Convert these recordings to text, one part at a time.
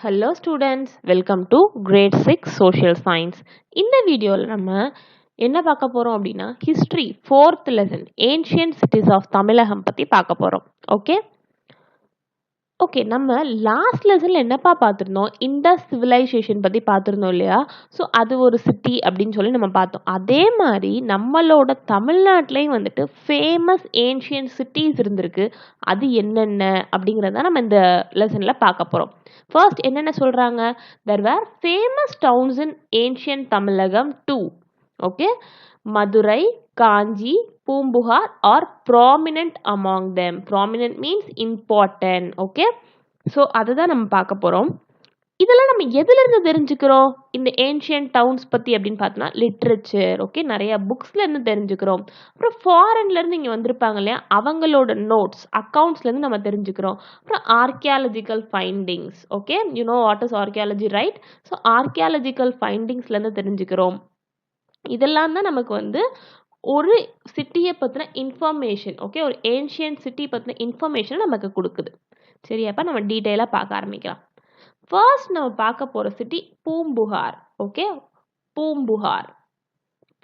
Hello students, welcome to grade 6 social science. இந்த வீடியோவில் நம்ம என்ன பார்க்க போறோம் அப்படின்னா history 4th lesson ancient cities of தமிழகம் பத்தி பார்க்க போறோம். ஓகே நம்ம லாஸ்ட் லெசன்ல என்னப்பா பார்த்துருந்தோம், இண்டஸ் சிவிலைசேஷன் பற்றி பார்த்துருந்தோம் இல்லையா. ஸோ அது ஒரு சிட்டி அப்படின்னு சொல்லி நம்ம பார்த்தோம். அதே மாதிரி நம்மளோட தமிழ்நாட்டிலையும் வந்துட்டு ஃபேமஸ் ஏன்ஷியன்ட் சிட்டிஸ் இருந்திருக்கு. அது என்னென்ன அப்படிங்கிறத நம்ம இந்த லெசனில் பார்க்க போகிறோம். ஃபர்ஸ்ட் என்னென்ன சொல்கிறாங்க, there were famous towns in ancient Tamilagam too. Okay, Madurai, Kanchi, Poompuhar are prominent among them. Prominent means important. Okay, so அதுதான் நம்ம பார்க்க போறோம். இதெல்லாம் நம்ம எதுல இருந்து தெரிஞ்சுக்கிறோம் இந்த ஏன்ஷியன்ட் டவுன்ஸ் பத்தி அப்படின்னு பார்த்தோம்னா லிட்ரேச்சர். ஓகே, நிறைய புக்ஸ்ல இருந்து தெரிஞ்சுக்கிறோம். அப்புறம் ஃபாரின்ல இருந்து இங்க வந்திருப்பாங்க இல்லையா, அவங்களோட நோட்ஸ் அக்கவுண்ட்ஸ்ல இருந்து நம்ம தெரிஞ்சுக்கிறோம். அப்புறம் archaeological findings. Okay, you know what is archaeology, right? So archaeological ஃபைண்டிங்ஸ்ல இருந்து தெரிஞ்சுக்கிறோம். இதெல்லாம் தான் நமக்கு வந்து ஒரு சிட்டியை பற்றின இன்ஃபர்மேஷன். ஓகே, ஒரு ஏன்ஷியன்ட் சிட்டி பற்றின இன்ஃபர்மேஷன் நமக்கு கொடுக்குது. சரி, அப்போ நம்ம டீட்டெயிலாக பார்க்க ஆரம்பிக்கலாம். ஃபர்ஸ்ட் நம்ம பார்க்க போகிற city Poompuhar. Okay, Poompuhar.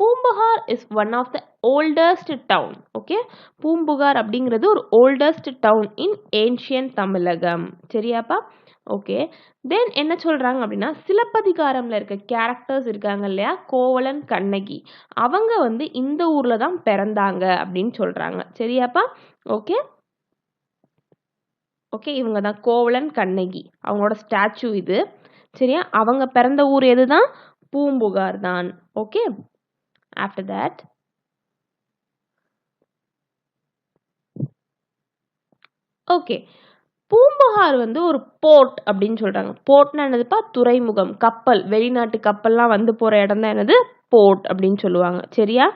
Poompuhar is one of the oldest town. Okay, Poompuhar அப்படிங்கிறது ஒரு oldest town in ancient Tamilakam. சரியாப்பா? ஓகே, தென் என்ன சொல்கிறாங்க அப்படின்னா சிலப்பதிகாரமில் இருக்க கேரக்டர்ஸ் இருக்காங்க இல்லையா, கோவலன் கண்ணகி, அவங்க வந்து இந்த ஊரில் தான் பிறந்தாங்க அப்படின்னு சொல்கிறாங்க. சரியாப்பா? ஓகே ஓகே, இவங்க தான் கோவலன் கண்ணகி, அவங்களோட ஸ்டாச்சு இது. சரியா? அவங்க பிறந்த ஊர் எது தான்? பூம்புகார் தான். Okay, after that okay, Poompuhar வந்து ஒரு போர்ட் அப்படின்னு சொல்றாங்க. போர்ட்னா என்னதுப்பா? துறைமுகம், கப்பல், வெளிநாட்டு கப்பல்லாம் வந்து போற இடம் தான் என்னது? போர்ட் அப்படின்னு சொல்லுவாங்க. சரியா?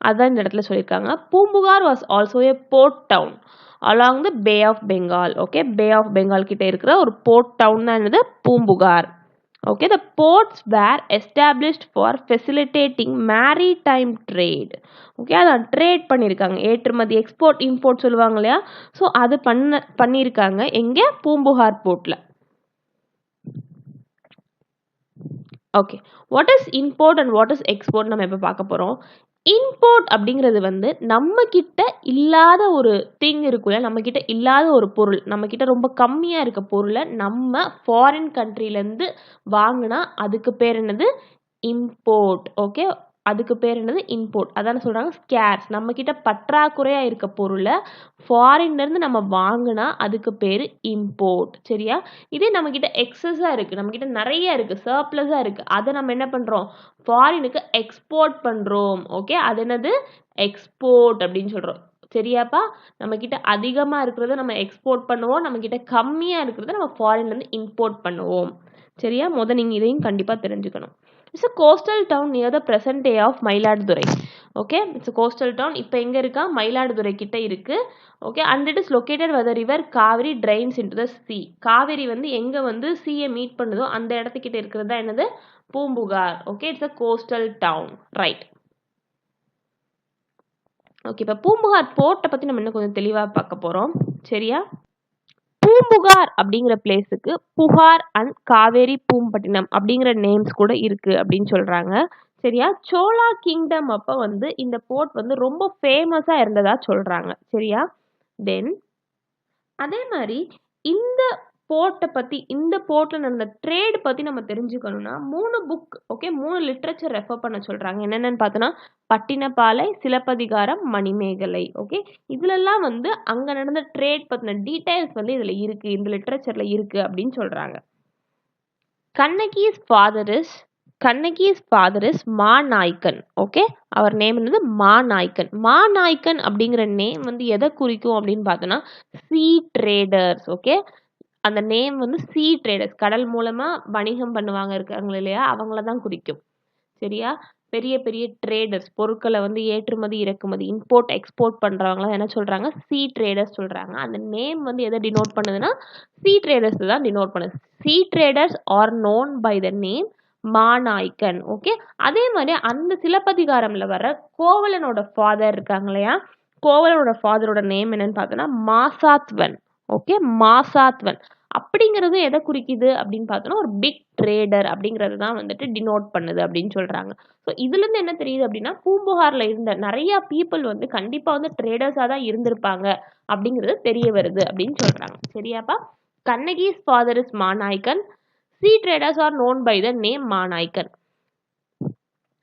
அதான் இந்த இடத்துல சொல்லியிருக்காங்க. Poompuhar was also a port town along the bay of Bengal. Okay, bay of Bengal கிட்ட இருக்கிற ஒரு போர்ட் டவுன் தான் என்னது? Poompuhar. Okay, the ports were established for facilitating maritime trade. Okay, அதான் ட்ரேட் பண்ணியிருக்காங்க, ஏற்றுமதி, எக்ஸ்போர்ட் இம்போர்ட் சொல்லுவாங்க இல்லையா. ஸோ அது பண்ணியிருக்காங்க எங்கே? பூம்புகார் போர்ட்டில். Okay, what is import and what is export நம்ம இப்போ பார்க்க போகிறோம். இம்போர்ட் அப்படிங்கிறது வந்து நம்ம கிட்ட இல்லாத ஒரு திங் இருக்குல்ல, நம்ம கிட்ட இல்லாத ஒரு பொருள், நம்ம கிட்ட ரொம்ப கம்மியாக இருக்க பொருளை நம்ம ஃபாரின் கண்ட்ரிலேருந்து வாங்கினா அதுக்கு பேர் என்னது? இம்போர்ட். ஓகே, அதுக்கு பேர் என்னது? இம்போர்ட். அதான சொல்கிறாங்க ஸ்கேர்ஸ். நம்ம கிட்ட பற்றாக்குறையாக இருக்க பொருளை ஃபாரின்லேருந்து நம்ம வாங்கினா அதுக்கு பேர் இம்போர்ட். சரியா? இதே நம்ம கிட்ட எக்ஸஸாக இருக்குது, நம்ம கிட்ட நிறைய இருக்குது, சர்ப்ளஸாக இருக்குது, அதை நம்ம என்ன பண்ணுறோம்? ஃபாரினுக்கு எக்ஸ்போர்ட் பண்ணுறோம். ஓகே, அது என்னது? எக்ஸ்போர்ட் அப்படின்னு சொல்கிறோம். சரியாப்பா? நம்ம கிட்ட அதிகமாக இருக்கிறத நம்ம எக்ஸ்போர்ட் பண்ணுவோம், நம்ம கிட்ட கம்மியாக இருக்கிறத நம்ம ஃபாரின்லேருந்து இம்போர்ட் பண்ணுவோம். சரியா? நீங்கள் இதையும் கண்டிப்பாக தெரிஞ்சுக்கணும். It's a coastal town near the present day of Mayiladuthurai. Okay, it's a coastal town. இப்போ எங்கே இருக்கா? மயிலாடுதுறை கிட்ட இருக்கு. Okay, and it is located where the river Kaveri drains into the sea. Kaveri வந்து எங்கே வந்து சீயை மீட் பண்ணுதோ அந்த இடத்துக்கிட்ட இருக்கிறது தான் என்னது? Poompuhar. Okay, it's a coastal town, right? Okay, இப்போ பூம்புகார் போர்ட்டை பற்றி நம்ம இன்னும் கொஞ்சம் தெளிவாக பார்க்க போகிறோம். சரியா? பூம்புகார் அப்படிங்கிற பிளேஸுக்கு புகார் அண்ட் காவேரி பூம்பட்டினம் அப்படிங்கிற நேம்ஸ் கூட இருக்கு அப்படின்னு சொல்றாங்க. சரியா? சோழா கிங்டம் அப்போ வந்து இந்த போர்ட் வந்து ரொம்ப ஃபேமஸாக இருந்ததா சொல்றாங்க. சரியா? தென் அதே மாதிரி இந்த போர்ட்டை பற்றி, இந்த போர்ட்டில் நடந்த ட்ரேட் பற்றி நம்ம தெரிஞ்சுக்கணும்னா 3 புக், ஓகே, 3 லிட்ரேச்சர் ரெஃபர் பண்ண சொல்கிறாங்க. என்னென்னு பார்த்தோன்னா பட்டினப்பாலை, சிலப்பதிகாரம், மணிமேகலை. ஓகே, இதுலெல்லாம் வந்து அங்கே நடந்த ட்ரேட் பற்றின டீட்டெயில்ஸ் வந்து இதில் இருக்குது, இந்த லிட்ரேச்சரில் இருக்குது அப்படின்னு சொல்கிறாங்க. Kannagi's father is Manaikan. Okay, அவர் நேம் என்னது? மாநாய்க்கன். மாநாய்க்கன் அப்படிங்கிற நேம் வந்து எதை குறிக்கும் அப்படின்னு பார்த்தோன்னா சீ ட்ரேடர்ஸ். ஓகே, அந்த நேம் வந்து சீ ட்ரேடர்ஸ், கடல் மூலமாக வணிகம் பண்ணுவாங்க இருக்காங்க இல்லையா, அவங்கள தான் குறிக்கும். சரியா? பெரிய பெரிய ட்ரேடர்ஸ், பொருட்களை வந்து ஏற்றுமதி இறக்குமதி, இம்போர்ட் எக்ஸ்போர்ட் பண்ணுறவங்கள என்ன சொல்கிறாங்க? சீ ட்ரேடர்ஸ் சொல்கிறாங்க. அந்த நேம் வந்து எதை டினோட் பண்ணுதுன்னா சீ ட்ரேடர்ஸ் தான் டினோட் பண்ணுது. See traders are known by the name Manaikan. Okay, அதே மாதிரி அந்த சிலப்பதிகாரம்ல வர கோவலனோட ஃபாதர் இருக்காங்க இல்லையா, கோவலனோட ஃபாதரோட நேம் என்னன்னு பார்த்தோன்னா மாசாத்வன். ஓகே, மாசாத்வன். அப்படிங்கிறது எதை குறிக்குது அப்படின்னு பார்த்தோம்னா ஒரு பிக் ட்ரேடர் அப்படிங்கிறது தான் வந்துட்டு டினோட் பண்ணுது அப்படின்னு சொல்றாங்க. ஸோ இதுலேருந்து என்ன தெரியுது அப்படின்னா பூம்புகார்ல இருந்த நிறைய பீப்புள் வந்து கண்டிப்பா வந்து ட்ரேடர்ஸாக தான் இருந்திருப்பாங்க அப்படிங்கிறது தெரிய வருது அப்படின்னு சொல்றாங்க. சரியாப்பா? கண்ணகி's father is மாநாய்க்கன். Sea traders are known by the name மாநாய்க்கன்.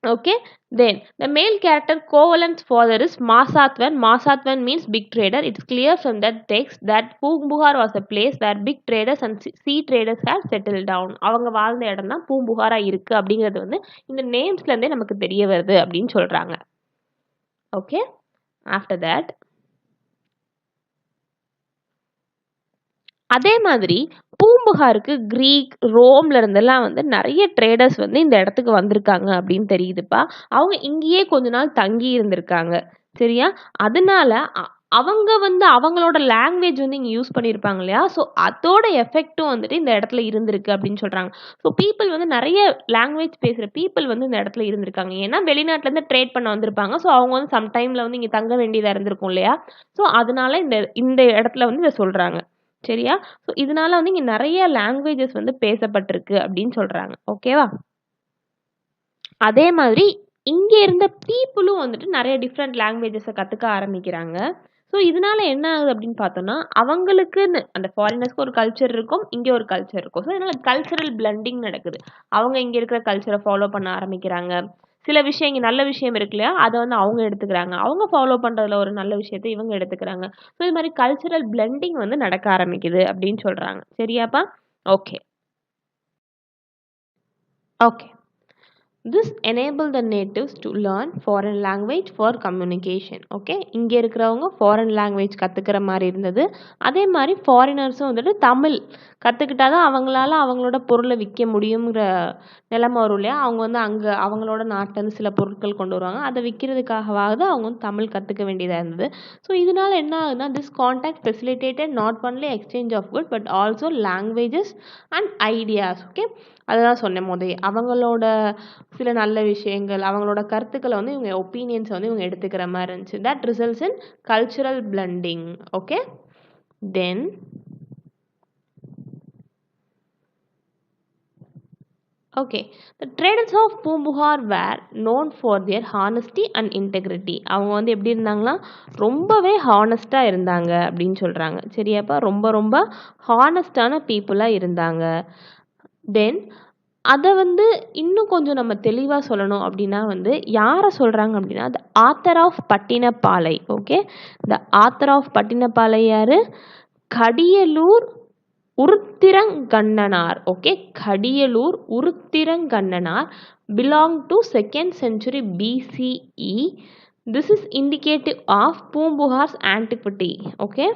Okay, then the male character Kovalan's father is Masatvan. Masatvan means big trader. It's clear from that text that Poombuhar was a place where big traders and sea traders had settled down. அவங்க வாழ்ந்த இடம் தான் பூம்புகாரா இருக்கு அப்படிங்கிறது வந்து இந்த நேம்ஸ்ல இருந்தே நமக்கு தெரிய வருது அப்படின்னு சொல்றாங்க. ஓகே, ஆஃப்டர் தட் அதே மாதிரி பூம்புகாருக்கு கிரீக் ரோம்ல இருந்தெல்லாம் வந்து நிறைய ட்ரேடர்ஸ் வந்து இந்த இடத்துக்கு வந்திருக்காங்க அப்படின்னு தெரியுதுப்பா. அவங்க இங்கேயே கொஞ்ச நாள் தங்கி இருந்திருக்காங்க. சரியா? அதனால அவங்க வந்து அவங்களோட லாங்குவேஜ் வந்து இங்க யூஸ் பண்ணியிருப்பாங்க இல்லையா? ஸோ அதோட எஃபெக்ட்டும் வந்துட்டு இந்த இடத்துல இருந்திருக்கு அப்படின்னு சொல்றாங்க. ஸோ பீப்புள் வந்து நிறைய லாங்குவேஜ் பேசுற பீப்புள் வந்து இந்த இடத்துல இருந்திருக்காங்க. ஏன்னா வெளிநாட்டுல இருந்து ட்ரேட் பண்ண வந்திருப்பாங்க. ஸோ அவங்க வந்து சம்டைம்ல வந்து இங்க தங்க வேண்டியதா இருந்திருக்கும் இல்லையா? ஸோ அதனால இந்த இந்த இடத்துல வந்து இதை சொல்றாங்க. சரியா? ஸோ இதனால வந்து இங்க நிறைய லாங்குவேஜஸ் வந்து பேசப்பட்டிருக்கு அப்படின்னு சொல்றாங்க. ஓகேவா? அதே மாதிரி இங்க இருந்த பீப்புளும் வந்துட்டு நிறைய டிஃப்ரெண்ட் லாங்குவேஜஸை கத்துக்க ஆரம்பிக்கிறாங்க. ஸோ இதனால என்ன ஆகுது அப்படின்னு பார்த்தோம்னா அவங்களுக்குன்னு அந்த ஃபாரினர்ஸ்க்கு ஒரு கல்ச்சர் இருக்கும், இங்கே ஒரு கல்ச்சர் இருக்கும். ஸோ இதனால கல்ச்சரல் பிளண்டிங் நடக்குது. அவங்க இங்க இருக்கிற கல்ச்சரை ஃபாலோ பண்ண ஆரம்பிக்கிறாங்க. சில விஷயம் இங்க நல்ல விஷயம் இருக்கு இல்லையா? அதை வந்து அவங்க எடுத்துக்கிறாங்க. அவங்க ஃபாலோ பண்றதுல ஒரு நல்ல விஷயத்தை இவங்க எடுத்துக்கிறாங்க. ஸோ இது மாதிரி கல்ச்சரல் பிளெண்டிங் வந்து நடக்க ஆரம்பிக்குது அப்படின்னு சொல்றாங்க. சரியாப்பா? Okay. Okay. This enable the natives to learn foreign language for communication. Okay, இங்கே இருக்கிறவங்க ஃபாரின் லாங்குவேஜ் கற்றுக்கிற மாதிரி இருந்தது. அதே மாதிரி ஃபாரினர்ஸும் வந்துட்டு தமிழ் கற்றுக்கிட்டா தான் அவங்களால அவங்களோட பொருளை விற்க முடியுங்கிற நிலைமை வரும் இல்லையா? அவங்க வந்து அங்கே அவங்களோட நாட்டிலேருந்து சில பொருட்கள் கொண்டு வருவாங்க. அதை விற்கிறதுக்காகவாவது அவங்க வந்து தமிழ் கற்றுக்க வேண்டியதாக இருந்தது. ஸோ இதனால என்ன ஆகுதுன்னா this contact facilitated not only exchange of good but also languages and ideas. Okay, அதுதான் சொன்னேன் முதல்ல. அவங்களோட சில நல்ல விஷயங்கள் அவங்களோட கருத்துக்களை வந்து இவங்க ஒப்பீனியன்ஸை வந்து இவங்க எடுத்துக்கிற மாதிரி இருந்துச்சு. That results in cultural blending. Okay, then okay, the traders of Poompuhar were known for their honesty and integrity. அவங்க வந்து எப்படி இருந்தாங்கன்னா ரொம்பவே ஹானஸ்டாக இருந்தாங்க அப்படின்னு சொல்கிறாங்க. சரியாப்பா? ரொம்ப ரொம்ப ஹானஸ்டான பீப்புளாக இருந்தாங்க. தென் அதை வந்து இன்னும் கொஞ்சம் நம்ம தெளிவாக சொல்லணும் அப்படின்னா வந்து யாரை சொல்கிறாங்க அப்படின்னா the author of Pattinappalai. Okay, the author of Pattinappalai யார்? Kadiyalur Uruthirangannanar. Okay, Kadiyalur Uruthirangannanar belong to 2nd century BCE. This is indicative of Poompuhar's antiquity. Okay,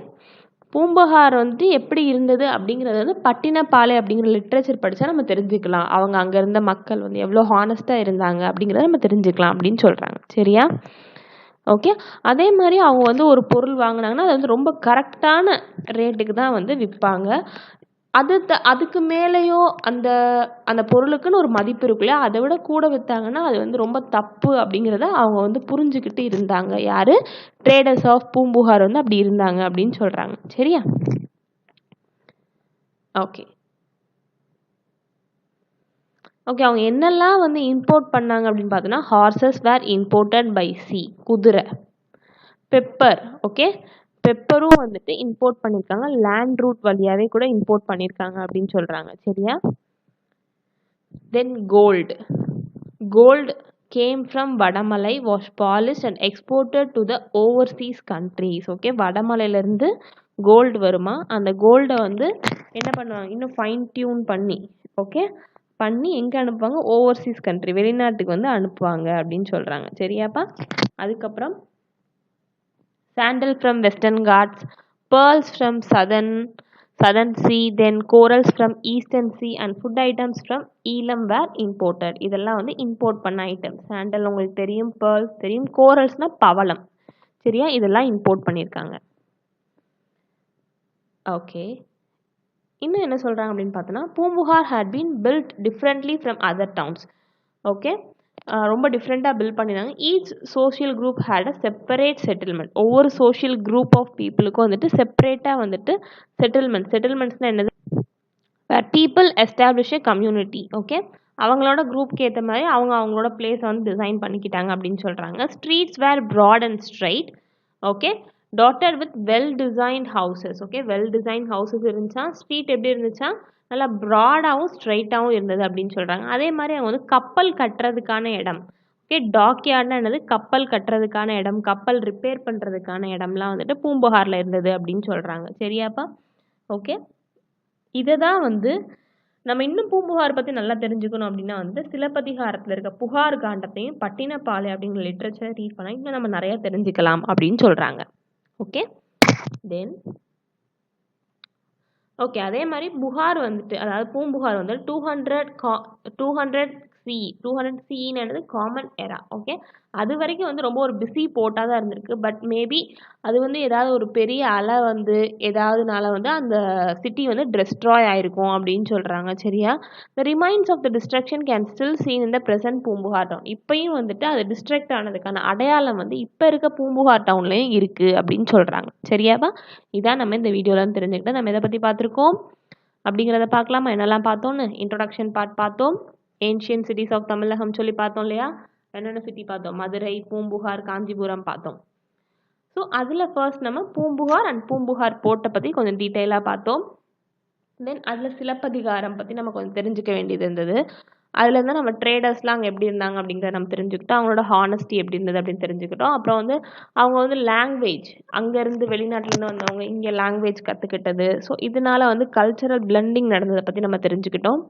Poompuhar வந்து எப்படி இருந்தது அப்படிங்கிறது வந்து பட்டினப்பாலை அப்படிங்கிற லிட்ரேச்சர் படித்தா நம்ம தெரிஞ்சுக்கலாம். அவங்க அங்கே இருந்த மக்கள் வந்து எவ்வளோ ஹானஸ்ட்டாக இருந்தாங்க அப்படிங்கிறத நம்ம தெரிஞ்சுக்கலாம் அப்படின்னு சொல்கிறாங்க. சரியா? ஓகே, அதே மாதிரி அவங்க வந்து ஒரு பொருள் வாங்கினாங்கன்னா அது வந்து ரொம்ப கரெக்டான ரேட்டுக்கு தான் வந்து விற்பாங்க. அதுக்கு மேலேயோ அந்த அந்த பொருளுக்குன்னு ஒரு மதிப்பு இருக்குல்ல, அதை விட கூட விற்றாங்கன்னா அது வந்து ரொம்ப தப்பு அப்படிங்கிறத அவங்க வந்து புரிஞ்சுக்கிட்டு இருந்தாங்க. யார்? ட்ரேடர்ஸ் ஆஃப் பூம்புகார் வந்து அப்படி இருந்தாங்க அப்படின்னு சொல்கிறாங்க. சரியா? ஓகே ஓகே, அவங்க என்னெல்லாம் வந்து இம்போர்ட் பண்ணாங்க அப்படின்னு பார்த்தோன்னா horses were imported by sea, குதிரை. பெப்பர். ஓகே, பெப்பரும் வந்துட்டு இம்போர்ட் பண்ணியிருக்காங்க. லேண்ட் ரூட் வழியாகவே கூட இம்போர்ட் பண்ணியிருக்காங்க அப்படின்னு சொல்கிறாங்க. சரியா? Then gold. Gold came from Vadamalai, was polished and exported to the overseas countries. Okay, வடமலையிலேருந்து கோல்டு வருமா, அந்த கோல்டை வந்து என்ன பண்ணுவாங்க இன்னும் ஃபைன் டியூன் பண்ணி ஓகே பண்ணி எங்கே அனுப்புவாங்க? ஓவர்சீஸ் கண்ட்ரி, வெளிநாட்டுக்கு வந்து அனுப்புவாங்க அப்படின்னு சொல்கிறாங்க. சரியாப்பா? அதுக்கப்புறம் sandal from western ghats, pearls from southern sea, then corals from eastern sea and food items from Elam were imported. இதெல்லாம் வந்து இம்போர்ட் பண்ண ஐட்டம். சாண்டல் உங்களுக்கு தெரியும், pearls தெரியும், coralsனா பவளம். சரியா? இதெல்லாம் இம்போர்ட் பண்ணியிருக்காங்க. ஓகே, இன்னும் என்ன சொல்கிறாங்க அப்படின்னு பார்த்தோன்னா Poompuhar had been built differently from other towns. ஓகே, ரொம்ப டிஃப்ரெண்ட்டாக பில்ட் பண்ணியிருந்தாங்க. Each social group had a separate settlement. ஒவ்வொரு சோஷியல் குரூப் ஆஃப் பீப்புளுக்கும் வந்துட்டு செப்பரேட்டாக வந்துட்டு செட்டில்மெண்ட்ஸ்னால் என்னது? where people establish a community. Okay, அவங்களோட குரூப்க்கு ஏற்ற மாதிரி அவங்களோட பிளேஸை வந்து டிசைன் பண்ணிக்கிட்டாங்க அப்படின்னு சொல்கிறாங்க. Streets were broad and straight. Okay, dotted with well designed houses. Okay, well design houses இருந்துச்சா, ஸ்ட்ரீட் எப்படி இருந்துச்சா, நல்லா ப்ராடாகவும் ஸ்ட்ரைட்டாகவும் இருந்தது அப்படின்னு சொல்கிறாங்க. அதே மாதிரி அவங்க வந்து கப்பல் கட்டுறதுக்கான இடம். ஓகே, டாக்யார்ட்னா என்னது, கப்பல் கட்டுறதுக்கான இடம், கப்பல் ரிப்பேர் பண்ணுறதுக்கான இடம்லாம் வந்துட்டு பூம்புகாரில் இருந்தது அப்படின்னு சொல்கிறாங்க. சரியாப்பா? ஓகே, இதை தான் வந்து நம்ம இன்னும் பூம்புகார் பற்றி நல்லா தெரிஞ்சுக்கணும் அப்படின்னா வந்து சிலப்பதிகாரத்தில் இருக்க புகார் காண்டத்தையும் பட்டினப்பாலை அப்படிங்கிற லிட்ரேச்சரை ரீட் பண்ணால் இன்னும் நம்ம நிறையா தெரிஞ்சுக்கலாம் அப்படின்னு சொல்கிறாங்க. ஓகே, தென் ஓகே, அதே மாதிரி புகார் வந்துட்டு, அதாவது பூம்புகார் வந்து 200 சின்னு என்னது காமன் எரா. ஓகே, அது வரைக்கும் வந்து ரொம்ப ஒரு பிஸி போட்டாக தான் இருந்திருக்கு. பட் மேபி அது வந்து ஏதாவது ஒரு பெரிய அலை வந்து ஏதாவதுனால வந்து அந்த சிட்டி வந்து டிஸ்ட்ராய் ஆயிருக்கும் அப்படின்னு சொல்கிறாங்க. சரியா? The remains of the destruction can still seen in the present Poompuhar town. இப்பயும் வந்துட்டு அது டிஸ்ட்ரக்ட் ஆனதுக்கான அடையாளம் வந்து இப்போ இருக்க பூம்புகார் டவுன்லேயும் இருக்குது அப்படின்னு சொல்கிறாங்க. சரியாப்பா? இதான் நம்ம இந்த வீடியோவில் தெரிஞ்சுக்கிட்டு நம்ம எதை பற்றி பார்த்துருக்கோம் அப்படிங்கிறத பார்க்கலாமா? என்னெல்லாம் பார்த்தோன்னு இன்ட்ரொடக்ஷன் பார்ட் பார்த்தோம். ஏன்ஷியன் சிட்டிஸ் ஆஃப் தமிழகம் சொல்லி பார்த்தோம் இல்லையா? என்னென்ன சிட்டி பார்த்தோம்? மதுரை, பூம்புகார், காஞ்சிபுரம் பார்த்தோம். ஸோ அதில் ஃபர்ஸ்ட் நம்ம பூம்புகார் அண்ட் பூம்புகார் போர்ட்டை பற்றி கொஞ்சம் டீட்டெயிலாக பார்த்தோம். தென் அதில் சிலப்பதிகாரம் பற்றி நம்ம கொஞ்சம் தெரிஞ்சுக்க வேண்டியது இருந்தது. அதில் இருந்தால் நம்ம ட்ரேடர்ஸ்லாம் அங்கே எப்படி இருந்தாங்க அப்படிங்கிறத நம்ம தெரிஞ்சுக்கிட்டோம். அவங்களோட ஹானஸ்டி எப்படி இருந்தது அப்படின்னு தெரிஞ்சுக்கிட்டோம். அப்புறம் வந்து அவங்க வந்து லாங்குவேஜ், அங்கேருந்து வெளிநாட்டிலேருந்து வந்தவங்க இங்கே லாங்குவேஜ் கற்றுக்கிட்டது. ஸோ இதனால வந்து கல்ச்சரல் பிளெண்டிங் நடந்ததை பற்றி நம்ம தெரிஞ்சுக்கிட்டோம்.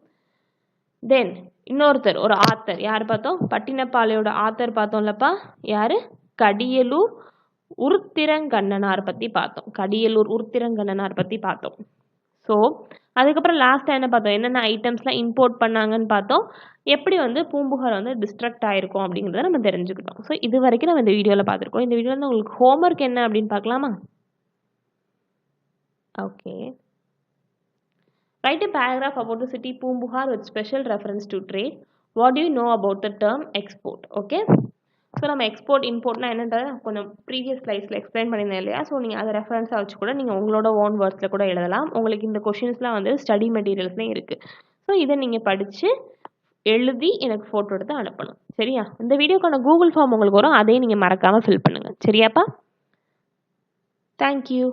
தென் இன்னொருத்தர், ஒரு ஆத்தர் யார் பார்த்தோம்? பட்டினப்பாலையோட ஆத்தர் பார்த்தோம்லப்பா, யார்? கடியலூர் உருத்திரங்கண்ணனார் பற்றி பார்த்தோம். கடியலூர் உருத்திரங்கண்ணனார் பற்றி பார்த்தோம். ஸோ அதுக்கப்புறம் லாஸ்ட்டாக என்ன பார்த்தோம்? என்னென்ன ஐட்டம்ஸ்லாம் இம்போர்ட் பண்ணாங்கன்னு பார்த்தோம். எப்படி வந்து பூம்புகார் வந்து டிஸ்ட்ரக்ட் ஆகிருக்கும் அப்படிங்கிறத நம்ம தெரிஞ்சுக்கிட்டோம். ஸோ இது வரைக்கும் நம்ம இந்த வீடியோவில் பார்த்துருக்கோம். இந்த வீடியோவில் வந்து உங்களுக்கு ஹோம்ஒர்க் என்ன அப்படின்னு பார்க்கலாமா? Okay, write a paragraph about the city Poombuhar with special reference to trade. What do you know about the term export? Okay, so நம்ம எக்ஸ்போர்ட் இம்போர்ட்னா என்னன்றதை கொஞ்சம் ப்ரீவியஸ் ஸ்லைட்ஸில் எக்ஸ்பிளைன் பண்ணியிருந்தேன் இல்லையா? ஸோ நீங்கள் அதை ரெஃபரன்ஸாக வச்சு கூட நீங்கள் உங்களோட ஓன் வேர்ட்ஸில் கூட எழுதலாம். உங்களுக்கு இந்த கொஷின்ஸ்லாம் வந்து ஸ்டடி மெட்டீரியல்ஸ்லேயும் இருக்குது. ஸோ இதை நீங்கள் படித்து எழுதி எனக்கு ஃபோட்டோ எடுத்து அனுப்பணும். சரியா? இந்த வீடியோக்கான கூகுள் ஃபார்ம் உங்களுக்கு வரும், அதையும் நீங்கள் மறக்காமல் ஃபில் பண்ணுங்கள். சரியாப்பா? தேங்க்யூ.